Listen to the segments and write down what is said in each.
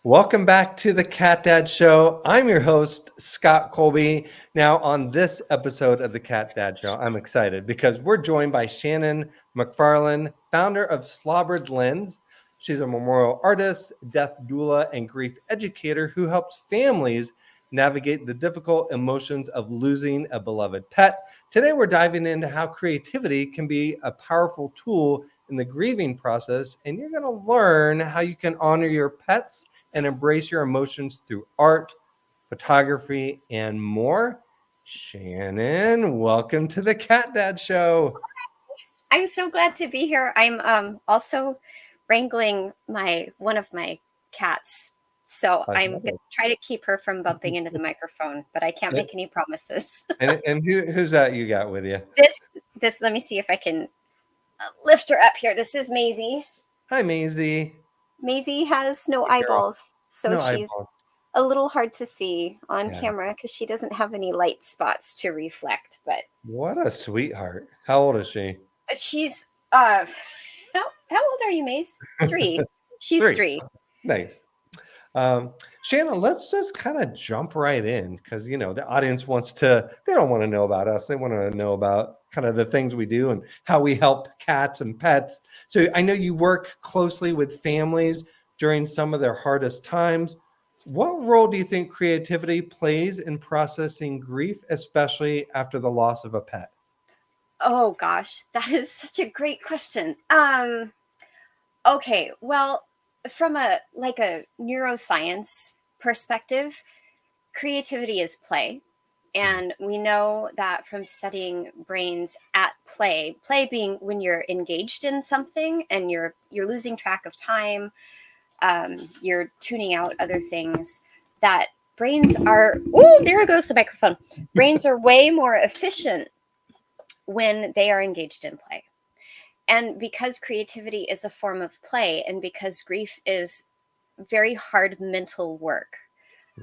Welcome back to the Cat Dad Show. I'm your host, Scott Colby. Now, on this episode of the Cat Dad Show, I'm excited because we're joined by Shannon MacFarlane, founder of Slobbered Lens. She's a memorial artist, death doula, and grief educator who helps families navigate the difficult emotions of losing a beloved pet. Today, we're diving into how creativity can be a powerful tool in the grieving process, and you're going to learn how you can honor your pets and embrace your emotions through art, photography, and more. Shannon, welcome to the Cat Dad Show. I'm so glad to be here. I'm also wrangling one of my cats, so I'm going to try to keep her from bumping into the microphone, but I can't make any promises. And who's that you got with you? This. Let me see if I can lift her up here. This is Maisie. Hi, Maisie. Maisie has no eyeballs, so she's a little hard to see on camera because she doesn't have any light spots to reflect. But what a sweetheart! How old is she? She's how old are you, Maze? 3. She's 3. Nice. Shannon, let's just kind of jump right in because the audience they don't want to know about us. They want to know about kind of the things we do and how we help cats and pets. So I know you work closely with families during some of their hardest times. What role do you think creativity plays in processing grief, especially after the loss of a pet? Oh gosh, that is such a great question. Okay, well, from a neuroscience perspective, creativity is play. And we know that from studying brains at play being when you're engaged in something and you're losing track of time, you're tuning out other things, that brains are, there goes the microphone. Brains are way more efficient when they are engaged in play. And because creativity is a form of play, and because grief is very hard mental work,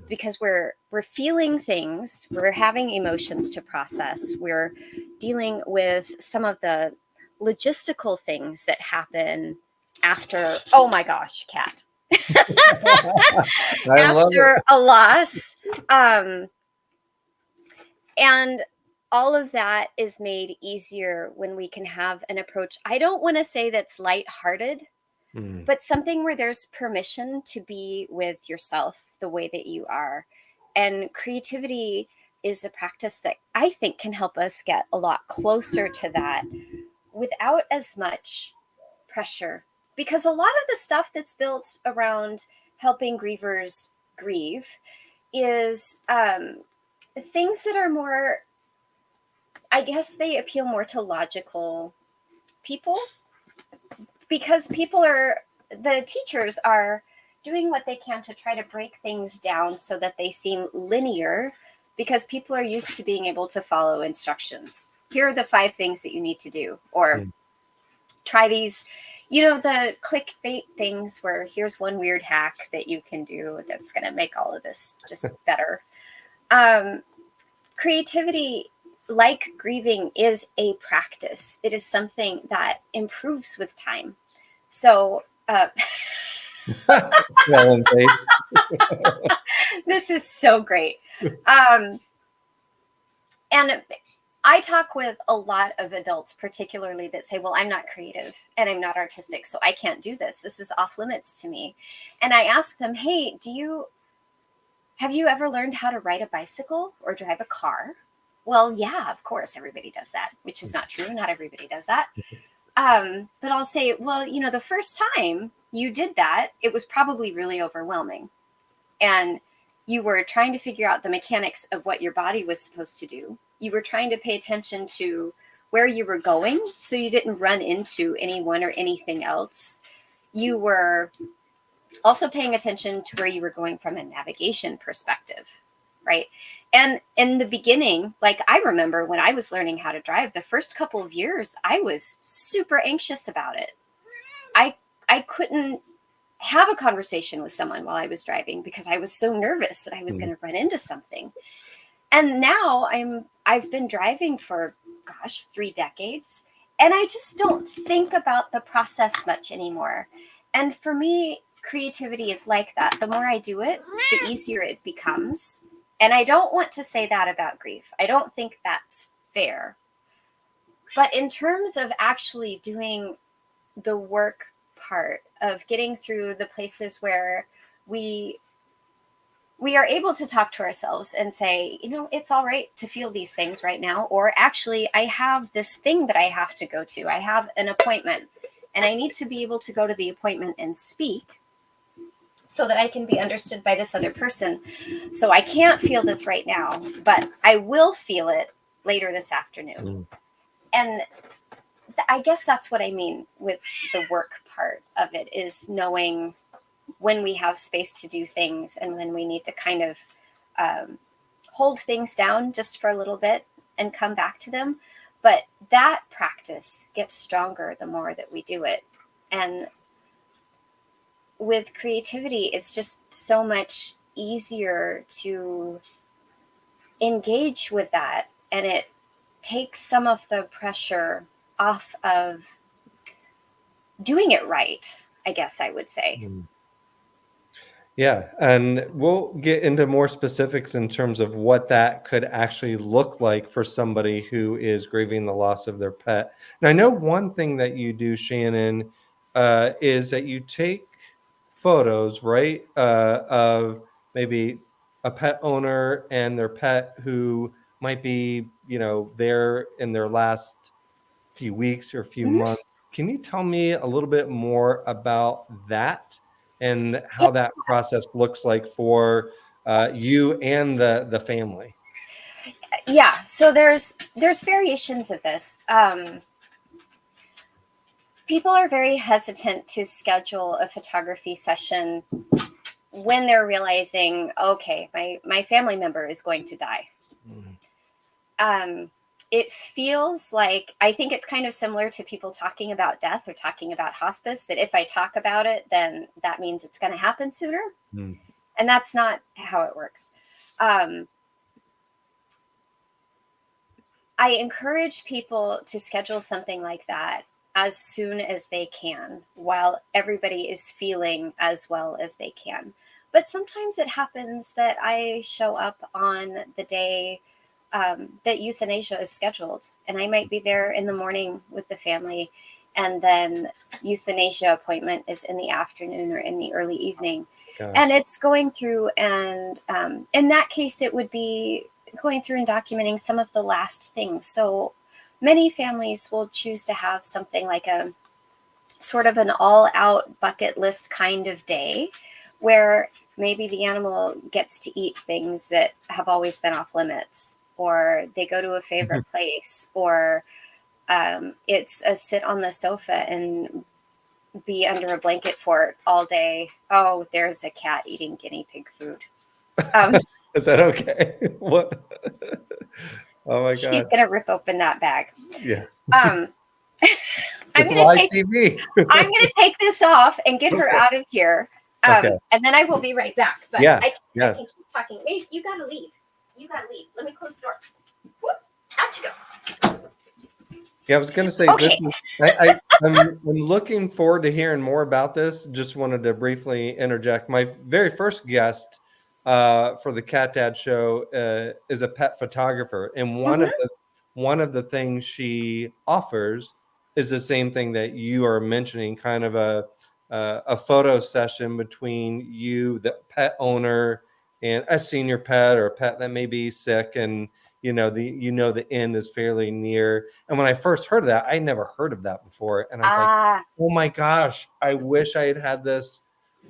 because we're feeling things, we're having emotions to process, we're dealing with some of the logistical things that happen after, oh my gosh, cat. After a loss. And all of that is made easier when we can have an approach. I don't want to say that's lighthearted, but something where there's permission to be with yourself the way that you are. And creativity is a practice that I think can help us get a lot closer to that without as much pressure. Because a lot of the stuff that's built around helping grievers grieve is things that are more, I guess they appeal more to logical people, because the teachers are doing what they can to try to break things down so that they seem linear, because people are used to being able to follow instructions. Here are the 5 things that you need to do, or try these, the clickbait things where here's one weird hack that you can do that's going to make all of this just better. Creativity, like grieving, is a practice. It is something that improves with time. So this is so great. And I talk with a lot of adults, particularly, that say, well, I'm not creative and I'm not artistic, so I can't do this. This is off limits to me. And I ask them, hey, have you ever learned how to ride a bicycle or drive a car? Well, yeah, of course, everybody does that, which is not true. Not everybody does that. But I'll say, well, the first time you did that, it was probably really overwhelming. And you were trying to figure out the mechanics of what your body was supposed to do. You were trying to pay attention to where you were going so you didn't run into anyone or anything else. You were also paying attention to where you were going from a navigation perspective, right? And in the beginning, like I remember when I was learning how to drive, the first couple of years, I was super anxious about it. I couldn't have a conversation with someone while I was driving because I was so nervous that I was going to run into something. And now I've been driving for, 3 decades, and I just don't think about the process much anymore. And for me, creativity is like that. The more I do it, the easier it becomes. And I don't want to say that about grief. I don't think that's fair. But in terms of actually doing the work part of getting through the places where we are able to talk to ourselves and say, it's all right to feel these things right now. Or actually, I have this thing that I have to go to. I have an appointment and I need to be able to go to the appointment and speak so that I can be understood by this other person. So I can't feel this right now, but I will feel it later this afternoon. And I guess that's what I mean with the work part of it, is knowing when we have space to do things and when we need to kind of hold things down just for a little bit and come back to them. But that practice gets stronger the more that we do it. And with creativity, it's just so much easier to engage with that. And it takes some of the pressure off of doing it right, I guess I would say. Yeah, and we'll get into more specifics in terms of what that could actually look like for somebody who is grieving the loss of their pet. Now, I know one thing that you do, Shannon, is that you take photos, right, of maybe a pet owner and their pet who might be, there in their last few weeks or few months. Can you tell me a little bit more about that and how that process looks like for you and the family? Yeah, so there's variations of this. People are very hesitant to schedule a photography session when they're realizing, okay, my family member is going to die. It feels like, I think it's kind of similar to people talking about death or talking about hospice, that if I talk about it, then that means it's going to happen sooner. And that's not how it works. I encourage people to schedule something like that as soon as they can, while everybody is feeling as well as they can. But sometimes it happens that I show up on the day that euthanasia is scheduled, and I might be there in the morning with the family, and then euthanasia appointment is in the afternoon or in the early evening. Gosh. And it's going through, and in that case, it would be going through and documenting some of the last things. So many families will choose to have something like a sort of an all-out bucket list kind of day, where maybe the animal gets to eat things that have always been off limits, or they go to a favorite place, or it's a sit on the sofa and be under a blanket fort all day. Oh, there's a cat eating guinea pig food. Is that okay? What? Oh my God. She's going to rip open that bag. Yeah. I'm going to take this off and get her out of here. And then I will be right back. But I can keep talking. Mace, you got to leave. Let me close the door. Whoop, out you go. Yeah, I was going to say, I'm looking forward to hearing more about this. Just wanted to briefly interject. My very first guest for the Cat Dad show is a pet photographer, and one of the things she offers is the same thing that you are mentioning, kind of a photo session between you, the pet owner, and a senior pet or a pet that may be sick, and the end is fairly near. And when I first heard of that, I never heard of that before, and I was like, oh my gosh, I wish I had this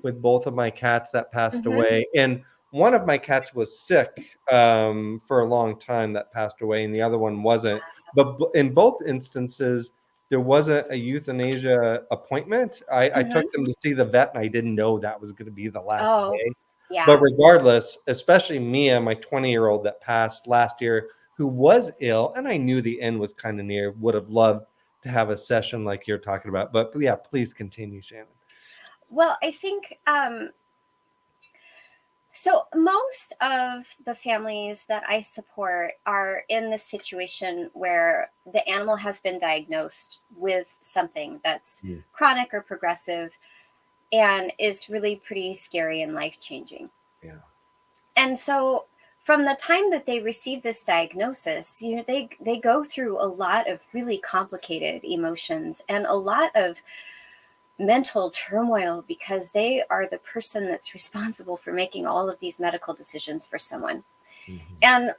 with both of my cats that passed away. And one of my cats was sick for a long time that passed away, and the other one wasn't. But in both instances, there wasn't a euthanasia appointment. I took them to see the vet, and I didn't know that was going to be the last day. Yeah. But regardless, especially Mia, my 20-year-old that passed last year, who was ill, and I knew the end was kind of near, would have loved to have a session like you're talking about. But yeah, please continue, Shannon. Well, I think so most of the families that I support are in the situation where the animal has been diagnosed with something that's chronic or progressive. and is really pretty scary and life-changing. Yeah. And so from the time that they receive this diagnosis, they go through a lot of really complicated emotions and a lot of mental turmoil, because they are the person that's responsible for making all of these medical decisions for someone. Mm-hmm. And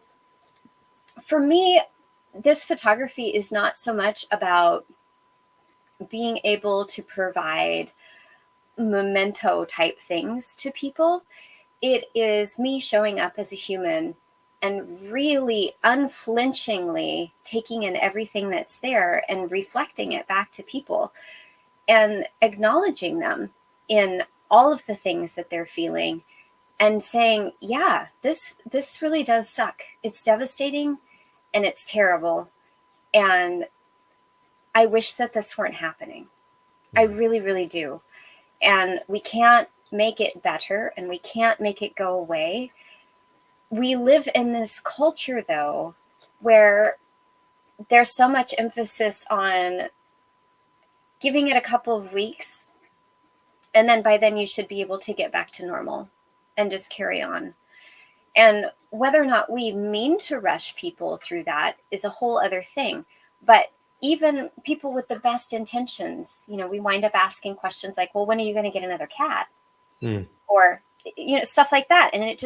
for me, this photography is not so much about being able to provide memento type things to people. It is me showing up as a human and really unflinchingly taking in everything that's there and reflecting it back to people and acknowledging them in all of the things that they're feeling and saying, yeah, this really does suck. It's devastating and it's terrible. And I wish that this weren't happening. I really, really do. And we can't make it better and we can't make it go away. We live in this culture, though, where there's so much emphasis on giving it a couple of weeks, and then by then you should be able to get back to normal and just carry on. And whether or not we mean to rush people through that is a whole other thing. But even people with the best intentions, we wind up asking questions like, well, when are you going to get another cat? Or, stuff like that. And it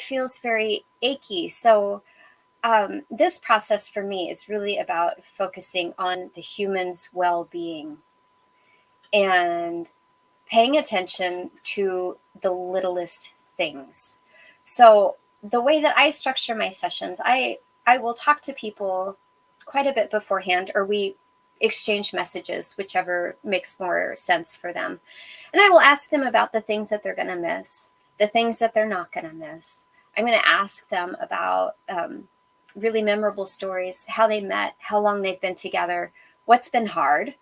feels very achy. So this process for me is really about focusing on the human's well-being and paying attention to the littlest things. So the way that I structure my sessions, I will talk to people quite a bit beforehand, or we exchange messages, whichever makes more sense for them. And I will ask them about the things that they're going to miss, the things that they're not going to miss. I'm going to ask them about really memorable stories, how they met, how long they've been together, what's been hard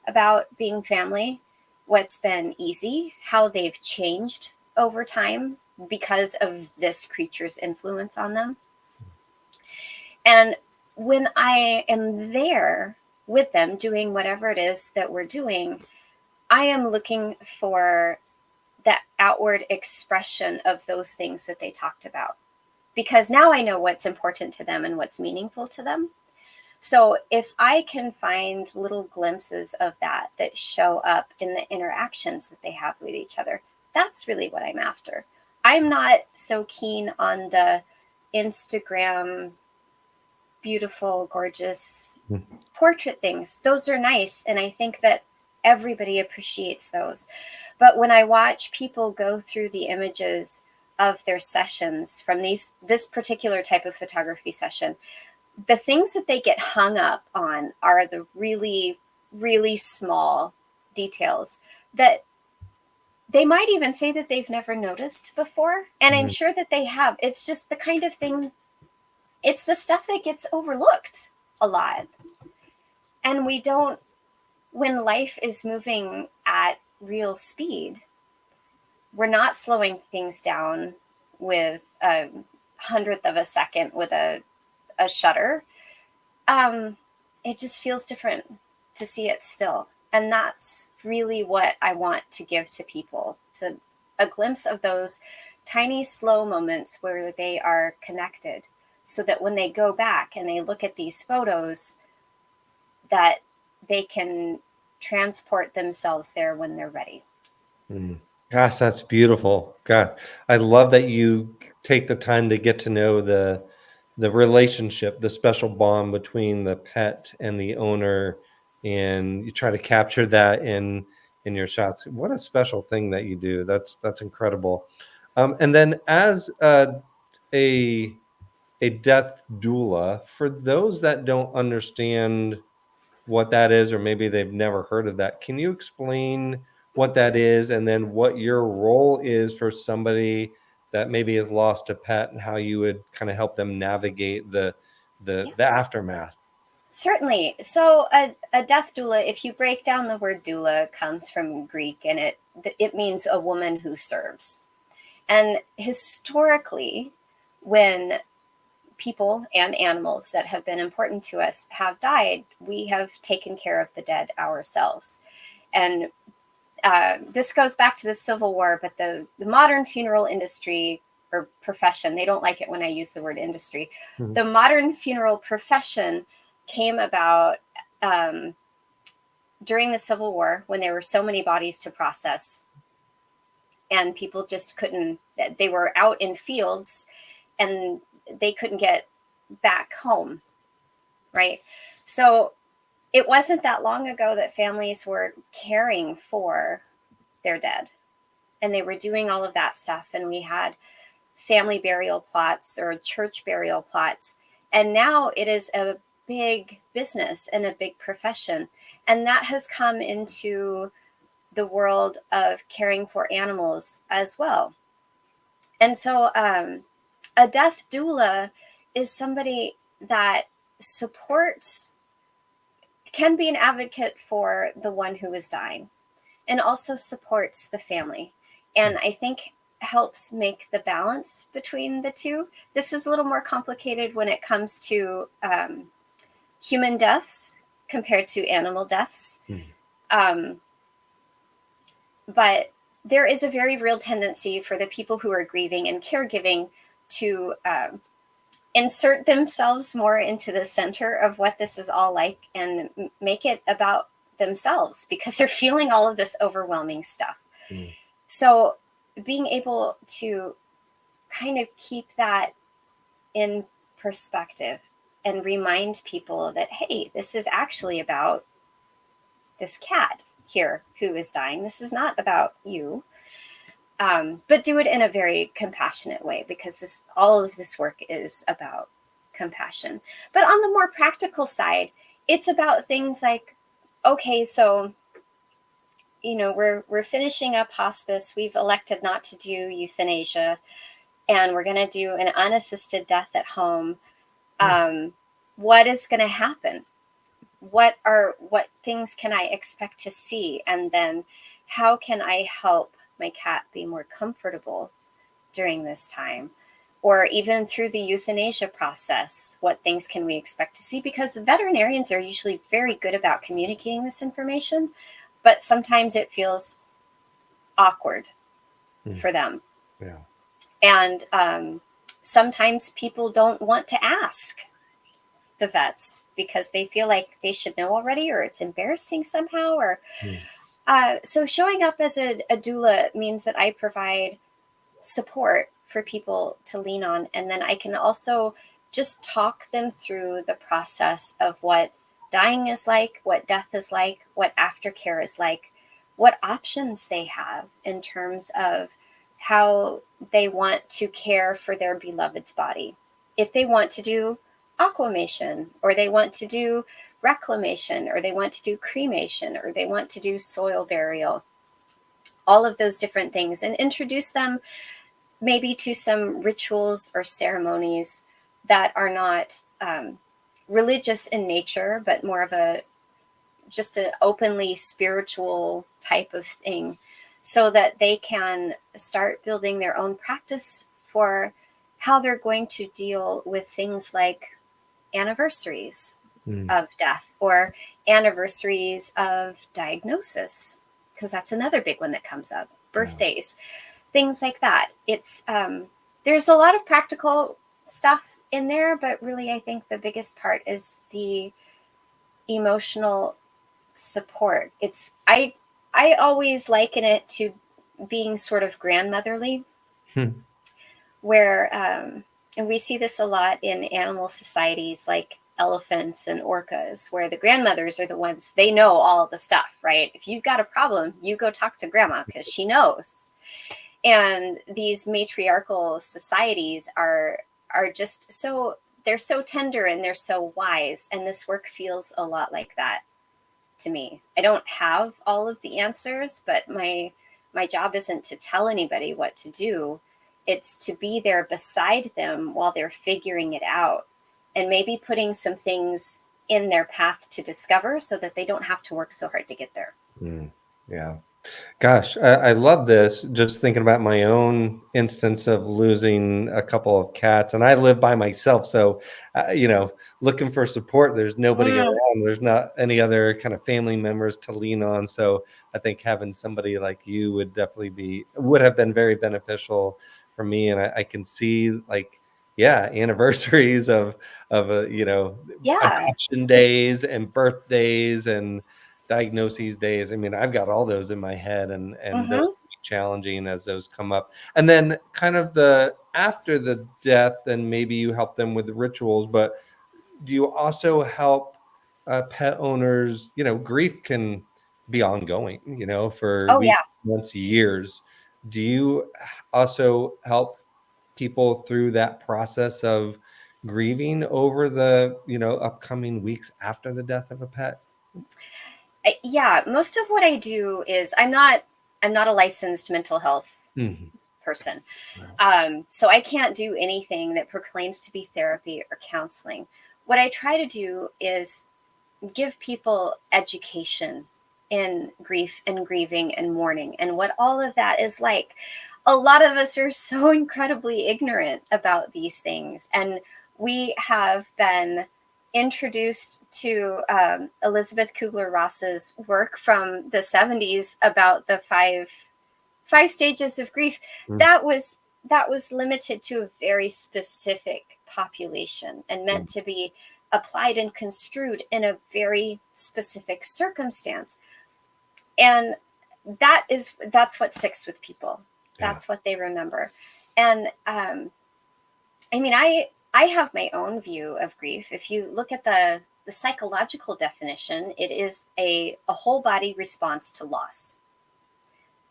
about being family, what's been easy, how they've changed over time because of this creature's influence on them. And when I am there with them doing whatever it is that we're doing, I am looking for that outward expression of those things that they talked about, because now I know what's important to them and what's meaningful to them. So if I can find little glimpses of that show up in the interactions that they have with each other, that's really what I'm after. I'm not so keen on the Instagram beautiful, gorgeous portrait things. Those are nice, and I think that everybody appreciates those. But when I watch people go through the images of their sessions from this particular type of photography session, the things that they get hung up on are the really, really small details that they might even say that they've never noticed before. And I'm sure that they have. It's just the kind of thing, it's the stuff that gets overlooked a lot. And when life is moving at real speed, we're not slowing things down with a hundredth of a second with a shutter. It just feels different to see it still. And that's really what I want to give to people. It's a glimpse of those tiny, slow moments where they are connected, so that when they go back and they look at these photos, that they can transport themselves there when they're ready. Gosh, that's beautiful. God, I love that you take the time to get to know the relationship, the special bond between the pet and the owner, and you try to capture that in your shots. What a special thing that you do. That's incredible. And then as a death doula, for those that don't understand what that is, or maybe they've never heard of that, can you explain what that is, and then what your role is for somebody that maybe has lost a pet, and how you would kind of help them navigate the aftermath? Certainly. So a death doula, if you break down the word doula, comes from Greek, and it means a woman who serves. And historically, when people and animals that have been important to us have died, we have taken care of the dead ourselves. And this goes back to the Civil War, but the modern funeral industry or profession, they don't like it when I use the word industry. Mhm. The modern funeral profession came about during the Civil War when there were so many bodies to process and people just couldn't, they were out in fields and they couldn't get back home, right? So it wasn't that long ago that families were caring for their dead and they were doing all of that stuff. And we had family burial plots or church burial plots. And now it is a big business and a big profession. And that has come into the world of caring for animals as well. And so a death doula is somebody that supports, can be an advocate for the one who is dying and also supports the family. And I think helps make the balance between the two. This is a little more complicated when it comes to human deaths compared to animal deaths. But there is a very real tendency for the people who are grieving and caregiving to insert themselves more into the center of what this is all like and make it about themselves because they're feeling all of this overwhelming stuff. So being able to kind of keep that in perspective and remind people that, hey, this is actually about this cat here who is dying. This is not about you. But do it in a very compassionate way because all of this work is about compassion. But on the more practical side, it's about things like, okay, so we're finishing up hospice. We've elected not to do euthanasia, and we're going to do an unassisted death at home. What is going to happen? What things can I expect to see? And then how can I help my cat be more comfortable during this time? Or even through the euthanasia process, what things can we expect to see? Because the veterinarians are usually very good about communicating this information, but sometimes it feels awkward for them. Yeah. And sometimes people don't want to ask the vets because they feel like they should know already, or it's embarrassing somehow. Or so showing up as a doula means that I provide support for people to lean on, and then I can also just talk them through the process of what dying is like, what death is like, what aftercare is like, what options they have in terms of how they want to care for their beloved's body. If they want to do aquamation, or they want to do reclamation, or they want to do cremation, or they want to do soil burial, all of those different things, and introduce them maybe to some rituals or ceremonies that are not religious in nature, but more of just an openly spiritual type of thing, so that they can start building their own practice for how they're going to deal with things like anniversaries of death or anniversaries of diagnosis, because that's another big one that comes up, birthdays, things like that. It's there's a lot of practical stuff in there, but really I think the biggest part is the emotional support. I always liken it to being sort of grandmotherly, where and we see this a lot in animal societies like elephants and orcas, where the grandmothers are the ones, they know all of the stuff, right? If you've got a problem, you go talk to grandma because she knows. And these matriarchal societies are just so, they're so tender and they're so wise, and this work feels a lot like that to me. I don't have all of the answers, but my job isn't to tell anybody what to do. It's to be there beside them while they're figuring it out, and maybe putting some things in their path to discover so that they don't have to work so hard to get there. Yeah. Gosh, I love this. Just thinking about my own instance of losing a couple of cats, and I live by myself. So, looking for support, there's nobody around. There's not any other kind of family members to lean on. So I think having somebody like you would have been very beneficial for me. And I can see, like, yeah, anniversaries of Yeah. adoption days and birthdays and diagnoses days. I mean, I've got all those in my head, and those Hmm. can be challenging as those come up. And then kind of the after the death, and maybe you help them with the rituals, but do you also help pet owners? Grief can be ongoing, for Oh, weeks, yeah. months, years. Do you also help people through that process of grieving over the, upcoming weeks after the death of a pet? Yeah, most of what I do is I'm not a licensed mental health Mhm. person. Right. So I can't do anything that proclaims to be therapy or counseling. What I try to do is give people education in grief and grieving and mourning and what all of that is like. A lot of us are so incredibly ignorant about these things. And we have been introduced to Elizabeth Kubler-Ross's work from the 70s about the five stages of grief. Mm, That was limited to a very specific population and mm, meant to be applied and construed in a very specific circumstance. And that's what sticks with people. yeah. That's what they remember. And I mean, I have my own view of grief. If you look at the psychological definition, it is a whole body response to loss.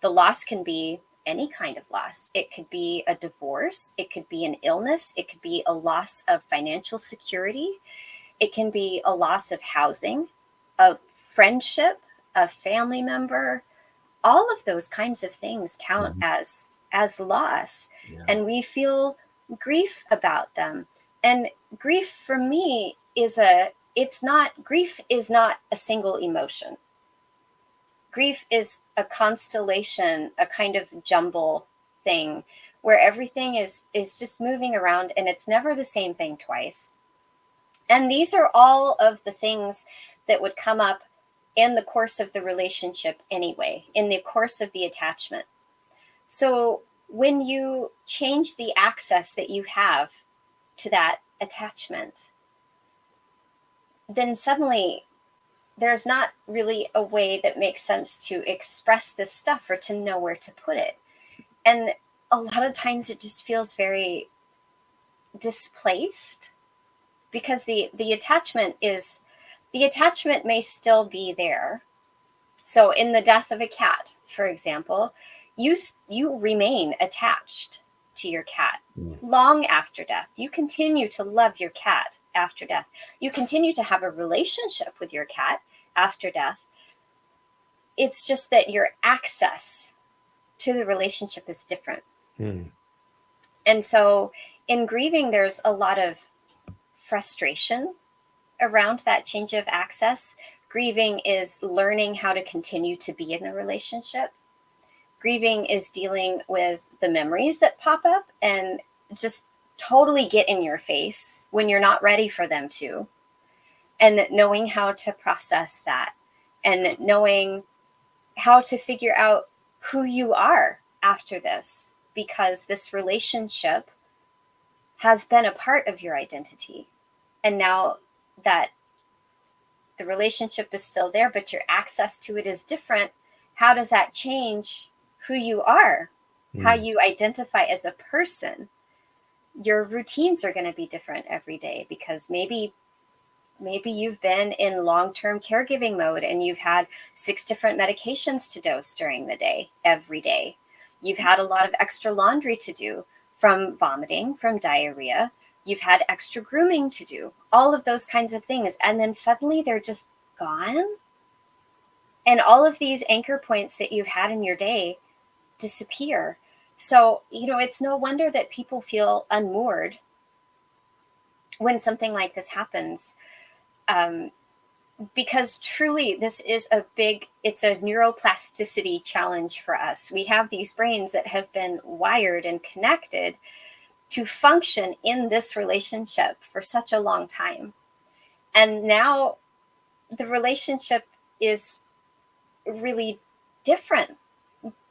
The loss can be any kind of loss. It could be a divorce, it could be an illness, it could be a loss of financial security, it can be a loss of housing, a friendship, a family member. All of those kinds of things count Mhm. as loss, Yeah. and we feel grief about them. And grief for me is not a single emotion. Grief is a constellation, a kind of jumble thing where everything is just moving around, and it's never the same thing twice. And these are all of the things that would come up in the course of the relationship anyway, in the course of the attachment. So when you change the access that you have to that attachment, then suddenly there's not really a way that makes sense to express this stuff or to know where to put it. And a lot of times it just feels very displaced because the attachment may still be there. So in the death of a cat, for example, you remain attached to your cat Mm, long after death. You continue to love your cat after death. You continue to have a relationship with your cat after death. It's just that your access to the relationship is different. mm, And so in grieving, there's a lot of frustration around that change of access. Grieving is learning how to continue to be in the relationship. Grieving is dealing with the memories that pop up and just totally get in your face when you're not ready for them to, and knowing how to process that, and knowing how to figure out who you are after this, because this relationship has been a part of your identity. And now that the relationship is still there, but your access to it is different, how does that change who you are, how mm. you identify as a person? Your routines are going to be different every day because maybe you've been in long-term caregiving mode and you've had 6 different medications to dose during the day, every day. You've had a lot of extra laundry to do, from vomiting, from diarrhea. You've had extra grooming to do, all of those kinds of things. And then suddenly they're just gone. And all of these anchor points that you've had in your day disappear. So, it's no wonder that people feel unmoored when something like this happens. Um, because truly it's a neuroplasticity challenge for us. We have these brains that have been wired and connected to function in this relationship for such a long time. And now the relationship is really different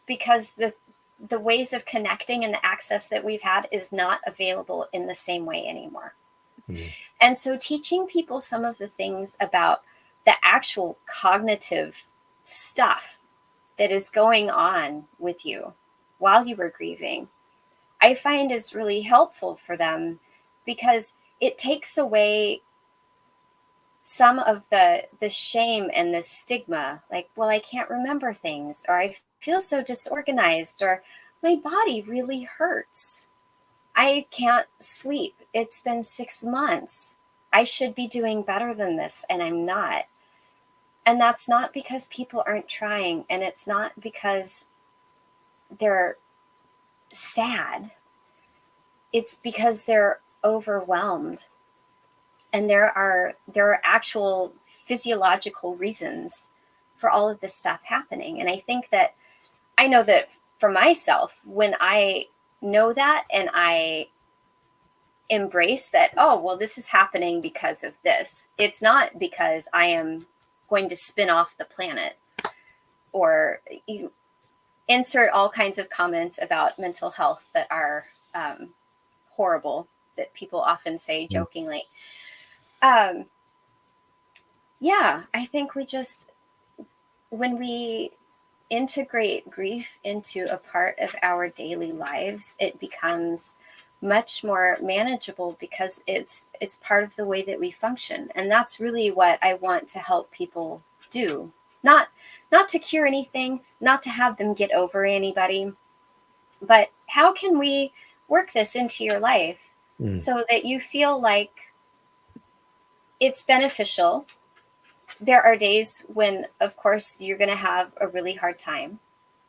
because the ways of connecting and the access that we've had is not available in the same way anymore. Mm. And so teaching people some of the things about the actual cognitive stuff that is going on with you while you were grieving, I find is really helpful for them because it takes away some of the shame and the stigma, like, well, I can't remember things, or I feel so disorganized, or my body really hurts. I can't sleep. It's been 6 months. I should be doing better than this, and I'm not. And that's not because people aren't trying, and it's not because they're sad. It's because they're overwhelmed. And there are actual physiological reasons for all of this stuff happening. And I think that I know that for myself, when I know that and I embrace that, oh, well, this is happening because of this. It's not because I am going to spin off the planet or you insert all kinds of comments about mental health that are horrible, that people often say jokingly. Yeah, I think when we integrate grief into a part of our daily lives, it becomes much more manageable because it's part of the way that we function. And that's really what I want to help people do. Not to cure anything, not to have them get over anybody, but how can we work this into your life so that you feel like it's beneficial. There are days when, of course, you're going to have a really hard time,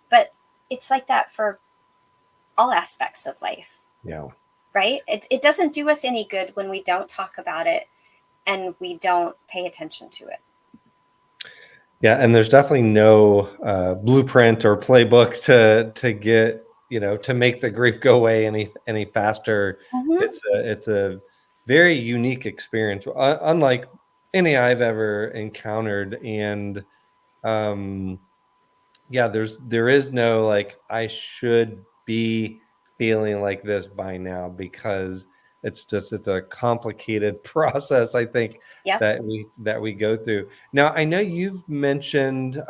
but it's like that for all aspects of life. Yeah. Right? It doesn't do us any good when we don't talk about it and we don't pay attention to it. Yeah, and there's definitely no blueprint or playbook to get, to make the grief go away any faster. Mm-hmm. It's a very unique experience, unlike any I've ever encountered. And yeah, there is no like I should be feeling like this by now, because it's a complicated process, I think, Yep. that we go through. Now, I know you've mentioned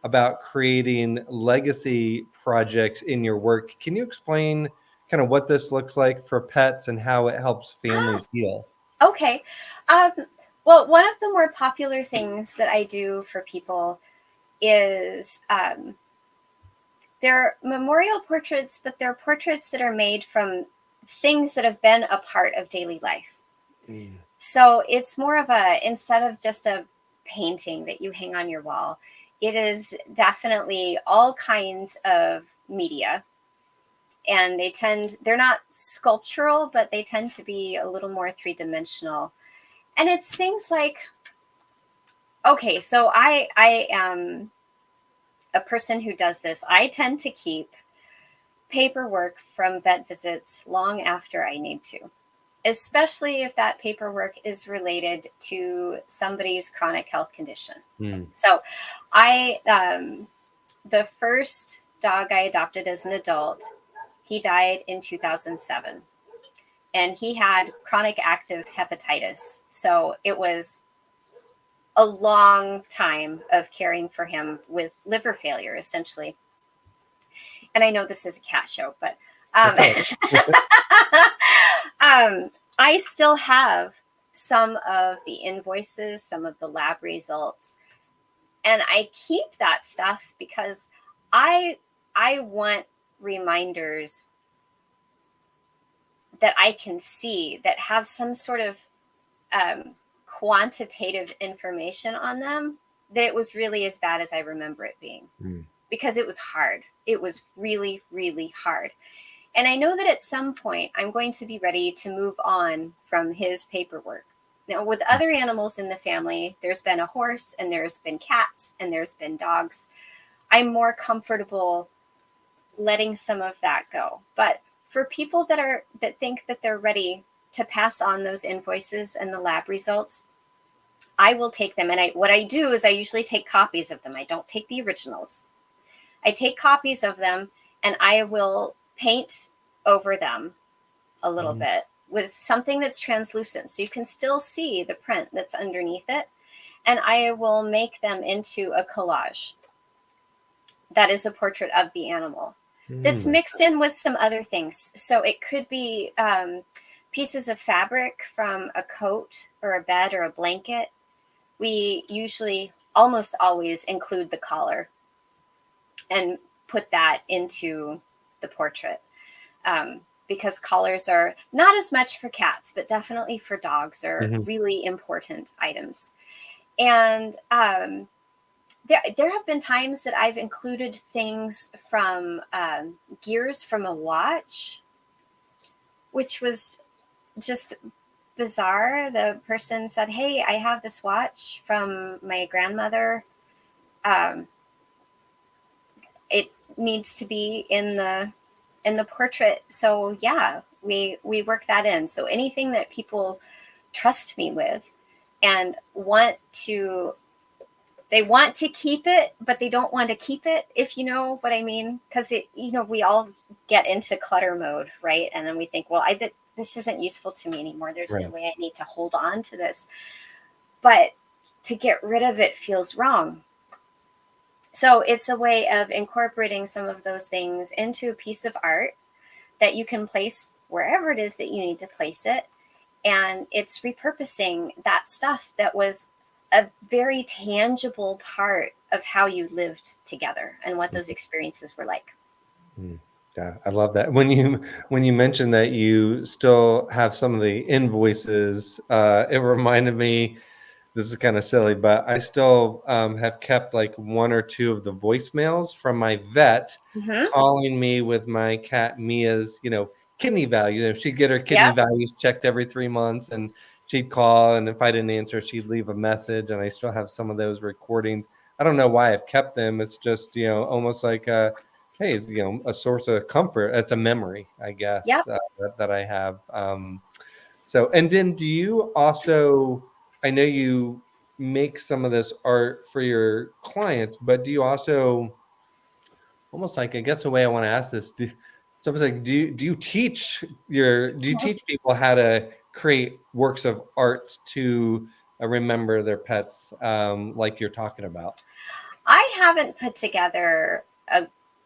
about creating legacy projects in your work. Can you explain kind of what this looks like for pets and how it helps families heal? Okay. Well, one of the more popular things that I do for people is they're memorial portraits, but they're portraits that are made from things that have been a part of daily life. So it's more of instead of just a painting that you hang on your wall, it is definitely all kinds of media. And they're not sculptural, but they tend to be a little more three-dimensional. And it's things like, okay, so I am a person who does this. I tend to keep paperwork from vet visits long after I need to, especially if that paperwork is related to somebody's chronic health condition. So the first dog I adopted as an adult, he died in 2007, and he had chronic active hepatitis. So it was a long time of caring for him with liver failure, essentially. And I know this is a cat show, but I still have some of the invoices, some of the lab results, and I keep that stuff because I want reminders that I can see that have some sort of quantitative information on them, that it was really as bad as I remember it being. Because it was hard. It was really, really hard. And I know that at some point I'm going to be ready to move on from his paperwork. Now, with other animals in the family, there's been a horse and there's been cats and there's been dogs. I'm more comfortable letting some of that go. But for people that think that they're ready to pass on those invoices and the lab results, I will take them. And what I do is I usually take copies of them. I don't take the originals. I take copies of them and I will paint over them a little bit with something that's translucent so you can still see the print that's underneath it. And I will make them into a collage that is a portrait of the animal that's mixed in with some other things. So it could be pieces of fabric from a coat or a bed or a blanket. We usually almost always include the collar and put that into the portrait. Because collars are not as much for cats, but definitely for dogs are really important items. And there have been times that I've included things from gears from a watch, which was just bizarre. The person said, "Hey, I have this watch from my grandmother. It needs to be in the portrait." So yeah, we work that in. So anything that people trust me with and they want to keep it, but they don't want to keep it, if you know what I mean. Because we all get into clutter mode, right? And then we think, well, this isn't useful to me anymore. There's no way I need to hold on to this. But to get rid of it feels wrong. So it's a way of incorporating some of those things into a piece of art that you can place wherever it is that you need to place it. And it's repurposing that stuff that was a very tangible part of how you lived together and what those experiences were like. Yeah, I love that. When you mentioned that you still have some of the invoices, it reminded me, this is kind of silly, but I still have kept like one or two of the voicemails from my vet calling me with my cat Mia's, kidney value. She'd get her kidney values checked every 3 months, and she'd call, and if I didn't answer, she'd leave a message, and I still have some of those recordings. I don't know why I've kept them. It's just, almost like hey, it's, a source of comfort. It's a memory, I guess, that I have. So, and then do you also, I know you make some of this art for your clients, but do you also, almost like, I guess the way I want to ask this, it's almost like, do you teach people how to create works of art to remember their pets, like you're talking about? I haven't put together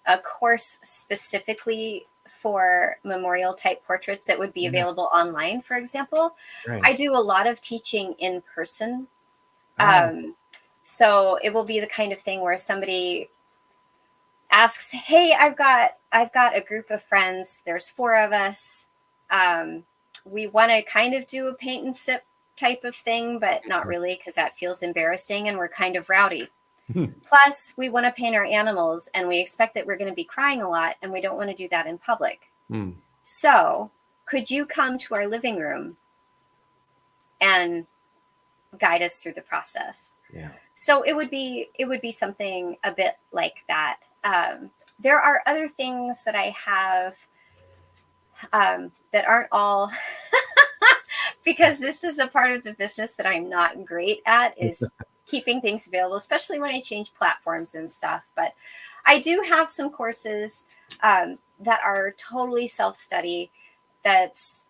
a course specifically for memorial type portraits that would be available online, for example. Right. I do a lot of teaching in person. So it will be the kind of thing where somebody asks, "Hey, I've got a group of friends. There's 4 of us. We want to kind of do a paint and sip type of thing, but not really, because that feels embarrassing and we're kind of rowdy. Plus, we want to paint our animals and we expect that we're going to be crying a lot and we don't want to do that in public. So could you come to our living room and guide us through the process?" Yeah. So it would be something a bit like that. There are other things that I have that aren't all because this is a part of the business that I'm not great at, is keeping things available, especially when I change platforms and stuff. But I do have some courses that are totally self-study, that's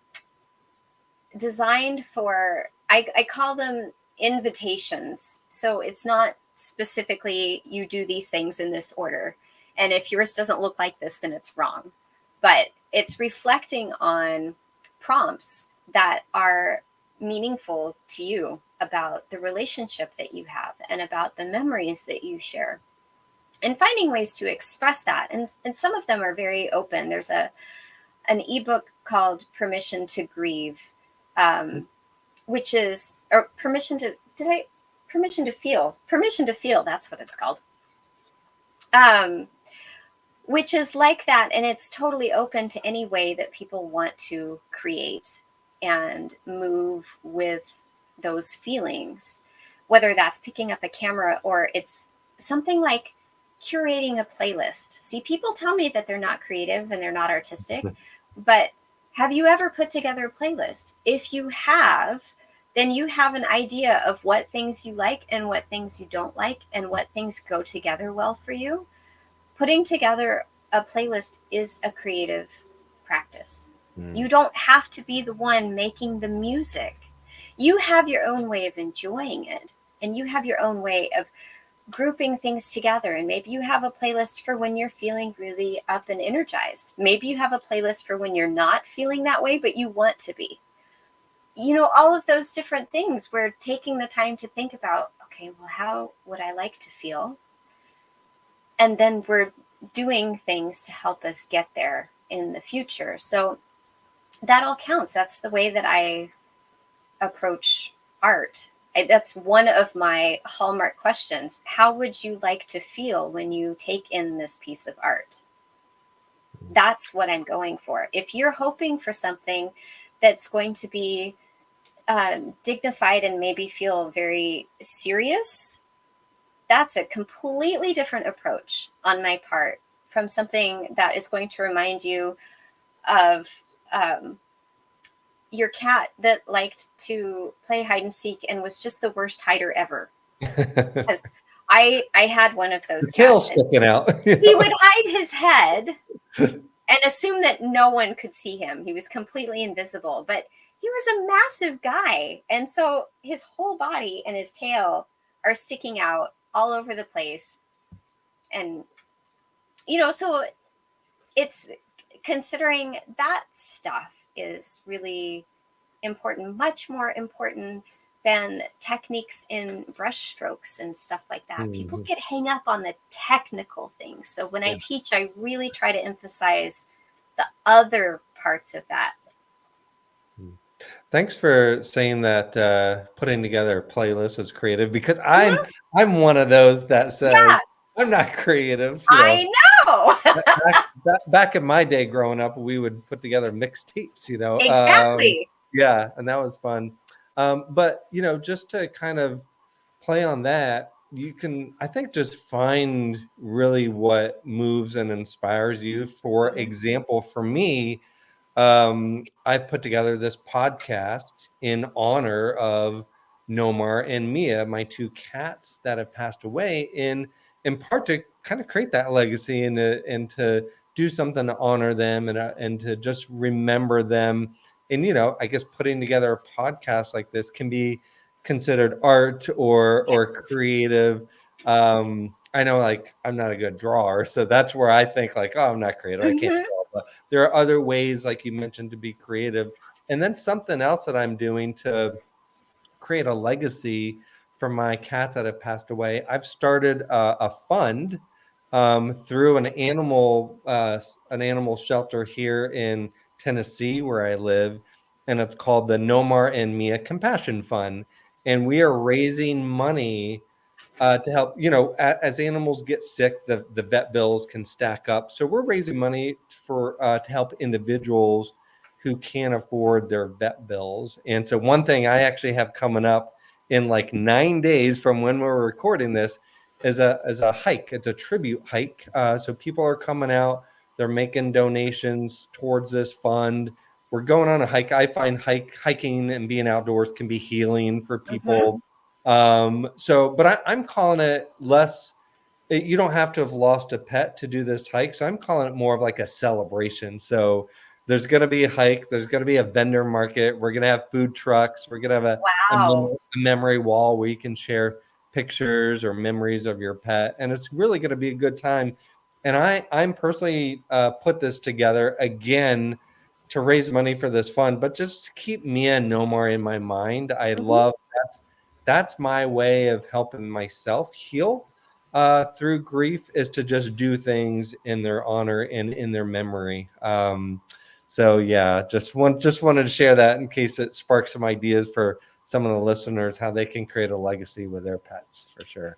designed for, I call them invitations. So it's not specifically, you do these things in this order, and if yours doesn't look like this, then it's wrong. But it's reflecting on prompts that are meaningful to you about the relationship that you have and about the memories that you share, and finding ways to express that. And some of them are very open. There's an ebook called Permission to Grieve, which is, or permission to feel, that's what it's called. Which is like that, and it's totally open to any way that people want to create and move with those feelings, whether that's picking up a camera or it's something like curating a playlist. See, people tell me that they're not creative and they're not artistic, but have you ever put together a playlist? If you have, then you have an idea of what things you like and what things you don't like and what things go together well for you. Putting together a playlist is a creative practice. Mm. You don't have to be the one making the music. You have your own way of enjoying it, and you have your own way of grouping things together. And maybe you have a playlist for when you're feeling really up and energized. Maybe you have a playlist for when you're not feeling that way, but you want to be. All of those different things. We're taking the time to think about, okay, well, how would I like to feel? And then we're doing things to help us get there in the future. So that all counts. That's the way that I approach art. That's one of my hallmark questions. How would you like to feel when you take in this piece of art? That's what I'm going for. If you're hoping for something that's going to be dignified and maybe feel very serious, that's a completely different approach on my part from something that is going to remind you of your cat that liked to play hide and seek and was just the worst hider ever. Because I had one of those The tail cats. sticking out. He would hide his head and assume that no one could see him. He was completely invisible, but he was a massive guy. And so his whole body and his tail are sticking out all over the place. And, so it's considering that stuff is really important, much more important than techniques in brush strokes and stuff like that. People get hung up on the technical things. So when I teach, I really try to emphasize the other parts of that. Thanks for saying that putting together a playlist is creative, because I'm one of those that says I'm not creative. I know. Back in my day growing up, we would put together mixtapes, Exactly. Yeah, and that was fun. But just to kind of play on that, you can, I think, just find really what moves and inspires you. For example, for me, I've put together this podcast in honor of Nomar and Mia, my two cats that have passed away, in part to kind of create that legacy and to do something to honor them and to just remember them. And I guess putting together a podcast like this can be considered art or creative. I know, like, I'm not a good drawer, so that's where I think, like, oh, I'm not creative, I can't draw. But there are other ways, like you mentioned, to be creative. And then something else that I'm doing to create a legacy for my cats that have passed away, I've started a fund through an animal shelter here in Tennessee, where I live, and it's called the Nomar and Mia Compassion Fund. And we are raising money to help, as animals get sick, the vet bills can stack up. So we're raising money for to help individuals who can't afford their vet bills. And so one thing I actually have coming up in like 9 days from when we're recording this is a hike. It's a tribute hike. So people are coming out, they're making donations towards this fund. We're going on a hike. I find hiking and being outdoors can be healing for people. But I'm calling it less. You don't have to have lost a pet to do this hike. So I'm calling it more of like a celebration. So there's going to be a hike. There's going to be a vendor market. We're going to have food trucks. We're going to have a memory wall where you can share pictures or memories of your pet. And it's really going to be a good time. And I'm personally put this together again to raise money for this fund, but just to keep Mia and Nomar in my mind. I love that's my way of helping myself heal through grief, is to just do things in their honor and in their memory. So yeah, just wanted to share that in case it sparks some ideas for some of the listeners, how they can create a legacy with their pets, for sure.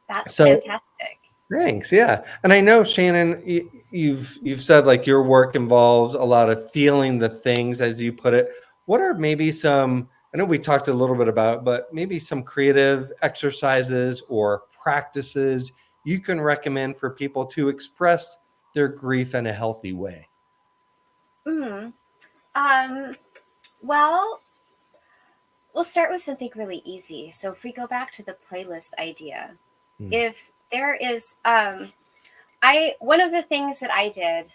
That's fantastic. Thanks. Yeah. And I know, Shannon, you've said like your work involves a lot of feeling the things, as you put it. What are maybe some, I know we talked a little bit about, but maybe some creative exercises or practices you can recommend for people to express their grief in a healthy way? Well, we'll start with something really easy. So if we go back to the playlist idea, if there is, one of the things that I did,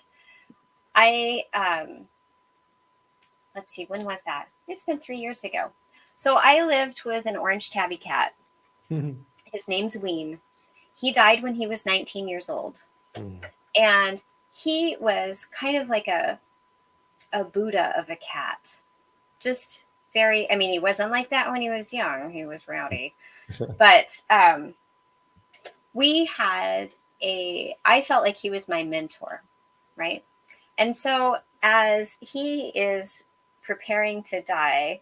let's see, when was that? It's been 3 years ago. So I lived with an orange tabby cat. His name's Ween. He died when he was 19 years old. And he was kind of like a Buddha of a cat. Just very, I mean, he wasn't like that when he was young. He was rowdy. But I felt like he was my mentor, right? And so as he is preparing to die,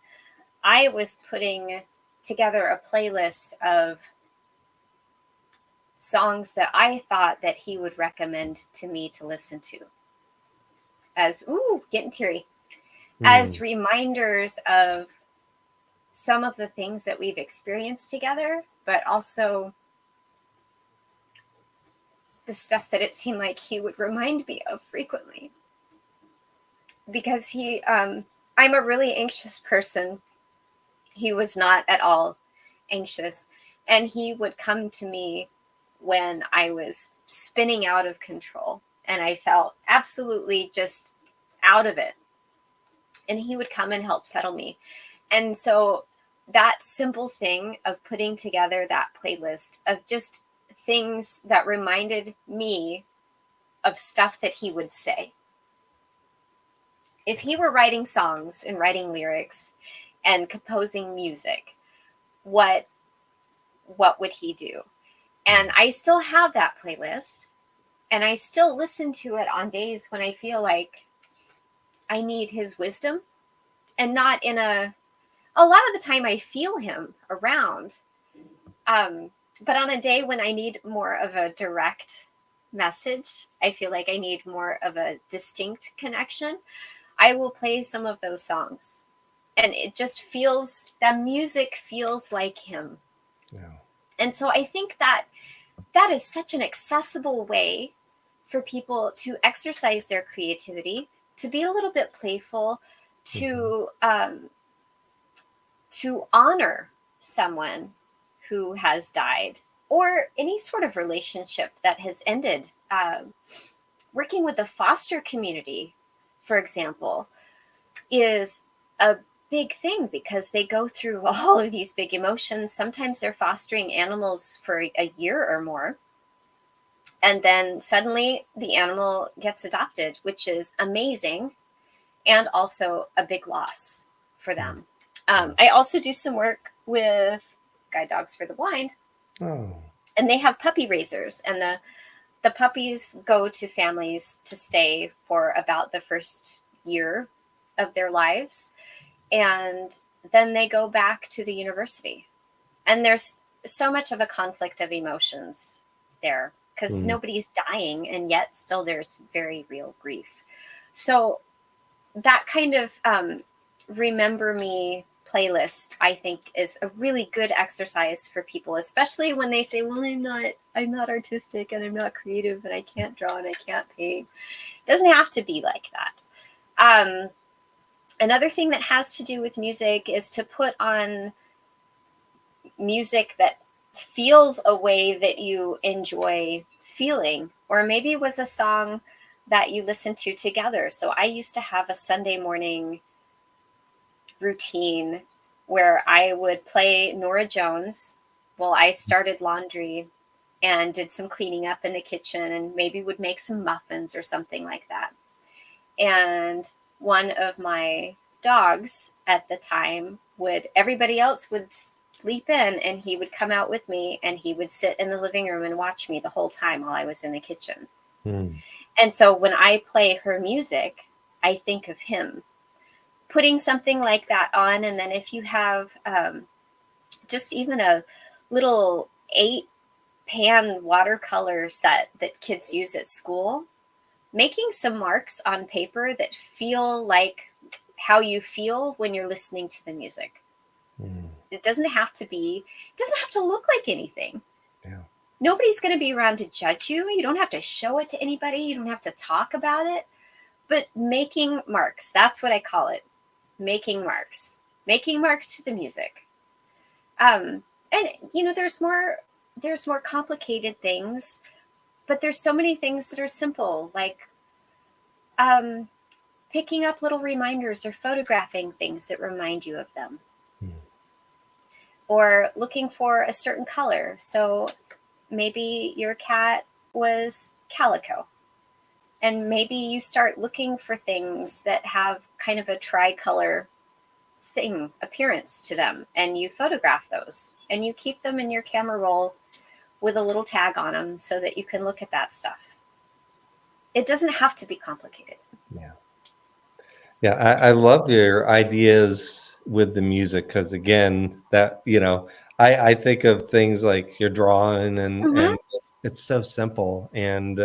I was putting together a playlist of songs that I thought that he would recommend to me to listen to as, getting teary, as reminders of some of the things that we've experienced together, but also the stuff that it seemed like he would remind me of frequently. Because I'm a really anxious person. He was not at all anxious. And he would come to me when I was spinning out of control and I felt absolutely just out of it. And he would come and help settle me. And so that simple thing of putting together that playlist of just things that reminded me of stuff that he would say. If he were writing songs and writing lyrics and composing music, what would he do? And I still have that playlist, and I still listen to it on days when I feel like I need his wisdom, and not in a lot of the time I feel him around. But on a day when I need more of a direct message, I feel like I need more of a distinct connection, I will play some of those songs. And it just feels, that music feels like him. Yeah. And so I think that is such an accessible way for people to exercise their creativity, to be a little bit playful, to honor someone who has died, or any sort of relationship that has ended. Working with the foster community, for example, is a big thing because they go through all of these big emotions. Sometimes they're fostering animals for a year or more. And then suddenly the animal gets adopted, which is amazing and also a big loss for them. I also do some work with Guide Dogs for the Blind. Oh. And they have puppy raisers, and the puppies go to families to stay for about the first year of their lives. And then they go back to the university. And there's so much of a conflict of emotions there because nobody's dying, and yet still there's very real grief. So that kind of remember me playlist, I think, is a really good exercise for people, especially when they say, well, I'm not artistic and I'm not creative and I can't draw and I can't paint. It doesn't have to be like that. Another thing that has to do with music is to put on music that feels a way that you enjoy feeling, or maybe it was a song that you listen to together. So I used to have a Sunday morning routine where I would play Norah Jones while I started laundry and did some cleaning up in the kitchen, and maybe would make some muffins or something like that. And one of my dogs at the time everybody else would sleep in, and he would come out with me and he would sit in the living room and watch me the whole time while I was in the kitchen. And so when I play her music, I think of him. Putting something like that on, and then if you have just even a little 8-pan watercolor set that kids use at school, making some marks on paper that feel like how you feel when you're listening to the music. It doesn't have to look like anything. Yeah. Nobody's going to be around to judge you. You don't have to show it to anybody. You don't have to talk about it. But making marks, that's what I call it. Making marks to the music. And there's more there's more complicated things, but there's so many things that are simple, like picking up little reminders or photographing things that remind you of them, or looking for a certain color. So maybe your cat was calico, and maybe you start looking for things that have kind of a tricolor thing appearance to them, and you photograph those and you keep them in your camera roll with a little tag on them so that you can look at that stuff. It doesn't have to be complicated. Yeah. Yeah, I love your ideas with the music, because again, that, I think of things like you're drawing, and it's so simple, and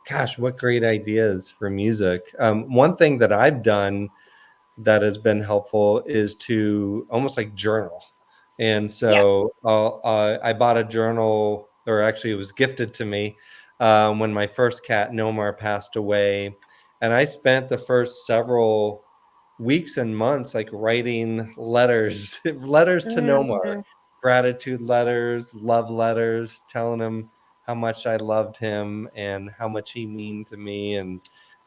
gosh, what great ideas for music. One thing that I've done that has been helpful is to almost like journal. And Yeah. so I bought a journal, or actually it was gifted to me when my first cat, Nomar, passed away. And I spent the first several weeks and months like writing letters, letters to Nomar, Mhm. gratitude letters, love letters, telling him how much I loved him and how much he meant to me, and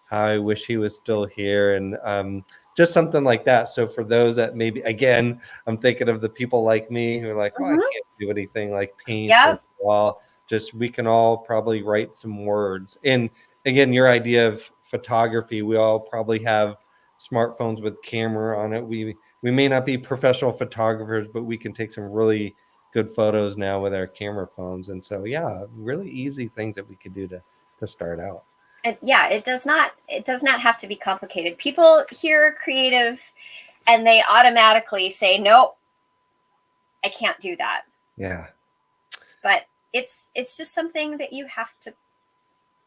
how I wish he was still here. And just something like that. So for those that maybe, again, I'm thinking of the people like me who are like, well, I can't do anything like paint or Yep. draw. Just, we can all probably write some words. And again, your idea of photography, we all probably have smartphones with camera on it. We may not be professional photographers, but we can take some really good photos now with our camera phones. And so, yeah, really easy things that we could do to start out. Yeah, it does not have to be complicated. People hear creative and they automatically say, nope, I can't do that. Yeah. But it's just something that you have to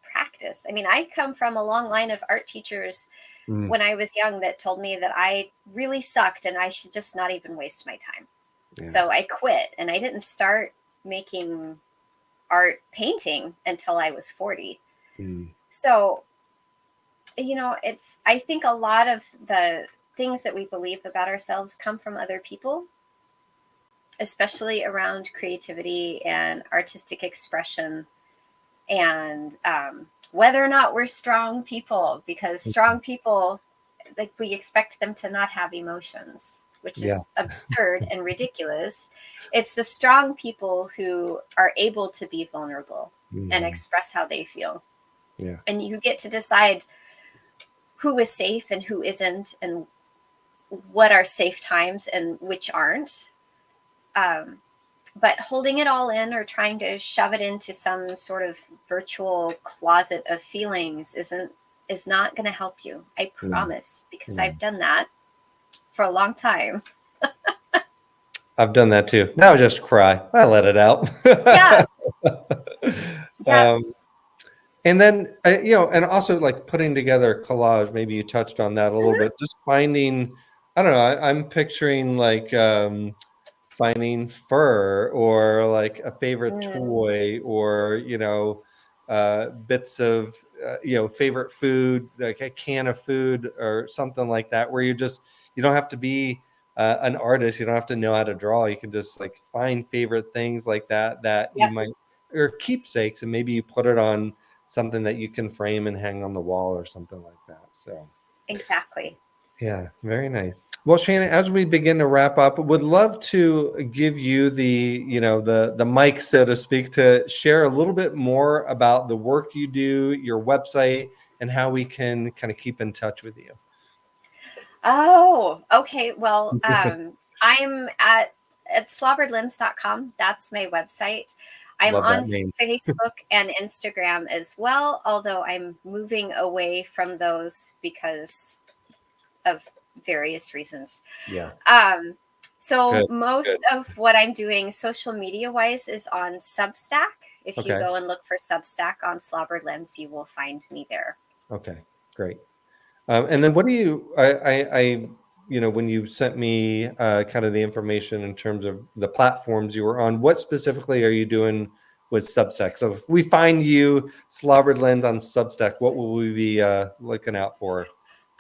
practice. I mean, I come from a long line of art teachers when I was young that told me that I really sucked and I should just not even waste my time. Yeah. So I quit, and I didn't start making art painting until I was 40. So, I think a lot of the things that we believe about ourselves come from other people, especially around creativity and artistic expression, and whether or not we're strong people, because strong people, like, we expect them to not have emotions, which is absurd and ridiculous. It's the strong people who are able to be vulnerable and express how they feel. Yeah. And you get to decide who is safe and who isn't, and what are safe times and which aren't. But holding it all in or trying to shove it into some sort of virtual closet of feelings is not going to help you. I promise, because I've done that for a long time. I've done that too. Now I just cry. I let it out. Yeah. Yeah. And then, and also like putting together a collage, maybe you touched on that a little bit, just finding, I don't know, I'm picturing like finding fur, or like a favorite toy, or, bits of, favorite food, like a can of food or something like that, where you don't have to be an artist. You don't have to know how to draw. You can just like find favorite things like that you might, or keepsakes, and maybe you put it on something that you can frame and hang on the wall or something like that. So exactly. Yeah, very nice. Well, Shannon, as we begin to wrap up, would love to give you the mic, so to speak, to share a little bit more about the work you do, your website, and how we can kind of keep in touch with you. Oh, okay. Well, I'm at slobberedlens.com. That's my website. I'm on Facebook and Instagram as well, although I'm moving away from those because of various reasons. Yeah. So most of what I'm doing social media wise is on Substack. If you go and look for Substack on Slobbered Lens, you will find me there. Okay, great. And then what do you, when you sent me kind of the information in terms of the platforms you were on, what specifically are you doing with Substack? So if we find you, Slobbered Lens, on Substack, what will we be looking out for?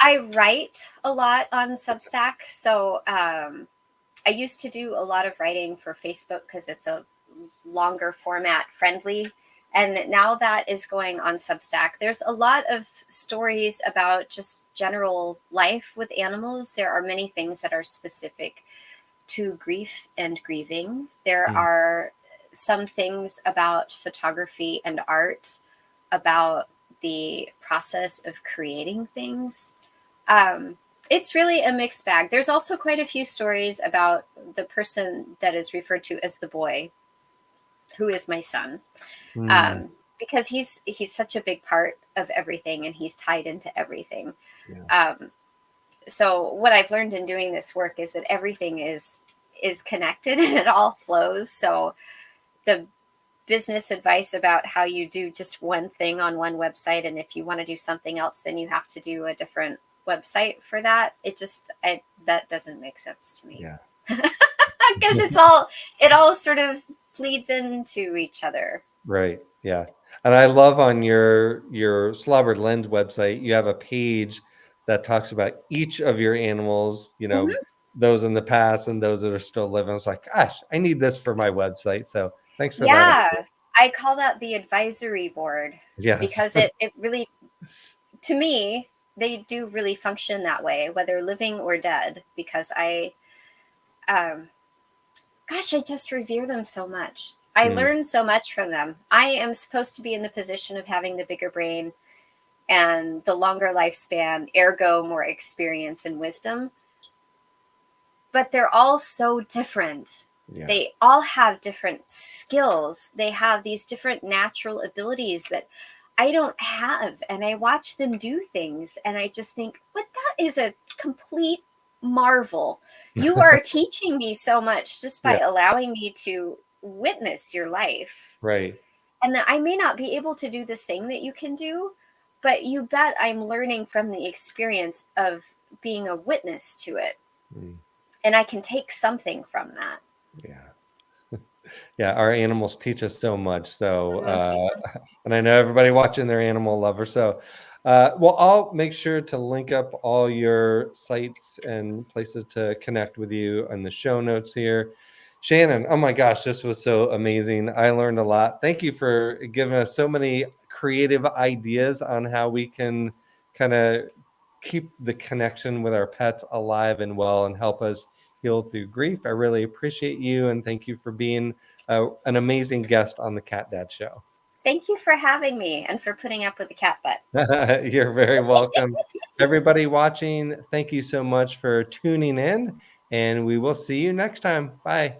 I write a lot on Substack. So I used to do a lot of writing for Facebook because it's a longer format friendly. And now that is going on Substack. There's a lot of stories about just general life with animals. There are many things that are specific to grief and grieving. There are some things about photography and art, about the process of creating things. It's really a mixed bag. There's also quite a few stories about the person that is referred to as the boy, who is my son, because he's such a big part of everything, and he's tied into everything. Yeah. So what I've learned in doing this work is that everything is connected and it all flows. So the business advice about how you do just one thing on one website, and if you want to do something else, then you have to do a different website for that. That doesn't make sense to me. Yeah. Because it all sort of bleeds into each other. Right. Yeah. And I love on your Slobbered Lens website, you have a page that talks about each of your animals, those in the past and those that are still living. I was like, gosh, I need this for my website. So thanks for that. Yeah. I call that the advisory board. Yes. Because it really, to me, they do really function that way, whether living or dead, because I just revere them so much. I learn so much from them. I am supposed to be in the position of having the bigger brain and the longer lifespan, ergo more experience and wisdom. But they're all so different. Yeah. They all have different skills. They have these different natural abilities that I don't have. And I watch them do things and I just think, what, that is a complete marvel. You are teaching me so much just by allowing me to witness your life. Right. And that I may not be able to do this thing that you can do, but you bet I'm learning from the experience of being a witness to it. And I can take something from that. Yeah. Yeah. Our animals teach us so much. So, and I know everybody watching, they're animal lovers. So, well, I'll make sure to link up all your sites and places to connect with you in the show notes here. Shannon, oh my gosh, this was so amazing. I learned a lot. Thank you for giving us so many creative ideas on how we can kind of keep the connection with our pets alive and well and help us heal through grief. I really appreciate you, and thank you for being an amazing guest on the Cat Dad Show. Thank you for having me and for putting up with the cat butt. You're very welcome. Everybody watching, thank you so much for tuning in, and we will see you next time. Bye.